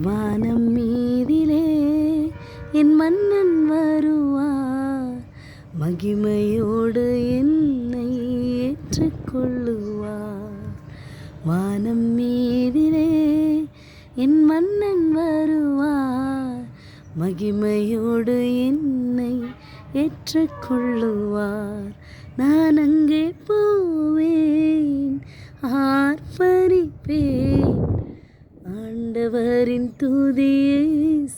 வானம் மீதிலே என் மன்னன் வருவார், மகிமையோடு என்னை ஏற்றுக்கொள்ளுவார். வானம் மீதிலே என் மன்னன் வருவார், மகிமையோடு என்னை ஏற்றுக்கொள்ளுவார். நான் அங்கே போவேன், ஆர்ப்பரிப்பேன், ஆண்டவரின் துதியை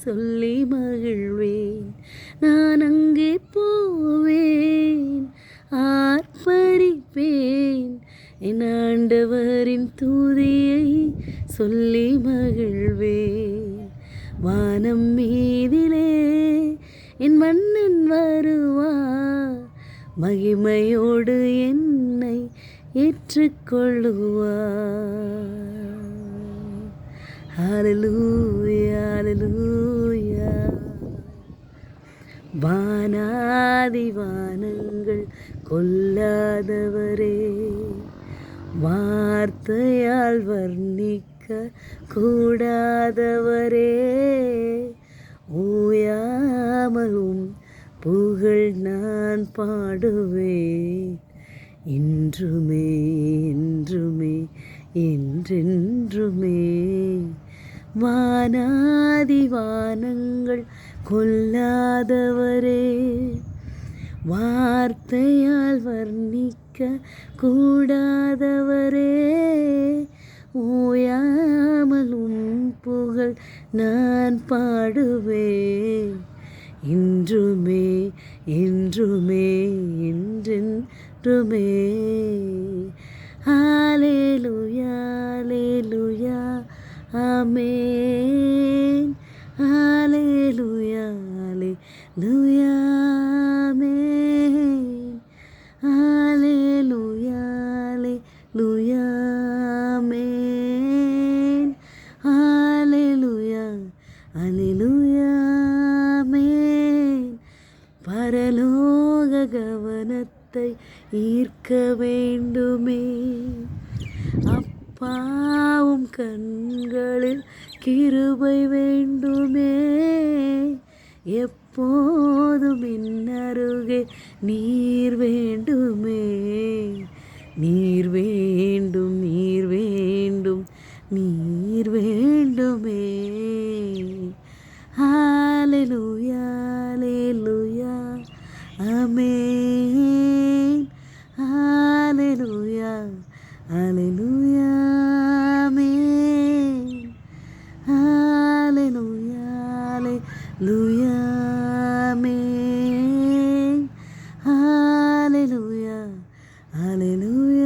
சொல்லி மகிழ்வேன். நான் அங்கே போவேன், ஆர்ப்பரிப்பேன், என் ஆண்டவரின் துதியை சொல்லி மகிழ்வேன். வானம் மீதிலே என் மன்னன் வருவார், மகிமையோடு என்னை ஏற்றுக்கொள்ளுவார். ஹல்லேலூயா, ஹல்லேலூயா. வானாதி வானங்கள் கொல்லாதவரே, வார்த்தையால் வர்ணிக்க கூடாதவரே, ஓயாமலும் புகழ் நான் பாடுவேன், இன்றுமே என்றுமே என்றென்றுமே. வானாதி வானங்கள் கொல்லாதவரே, வார்த்தையால் வர்ணிக்க கூடாதவரே, ஓயாமலும் புகழ் நான் பாடுவேன், இன்றுமே என்றுமே என்றென்றுமே. ஹல்லேலூயா, ஹல்லேலூயா, ஆமென். ஹல்லேலூயா, ஹல்லேலூயா, ஆமென். ஹல்லேலூயா, ஹல்லேலூயா, ஆமென். ஹல்லேலூயா, ஹல்லேலூயா, ஆமென். பரலோக கவனத்தை ஈர்க்க வேண்டுமே, அப்பாவும் கண்களில் கிருபை வேண்டுமே, எப்போதும் இன்னருகே நீர் வேண்டுமே, நீர் வேண்டும், நீர் வேண்டும், நீர் வேண்டுமே. ஹல்லேலூயா, ஹல்லேலூயா, ஆமென். ஹல்லேலூயா, ஹல்லேலூயா, ஆமென். ஹல்லேலூயா, ஹல்லேலூயா, ஆமென். ஹல்லேலூயா, ஹல்லேலூயா.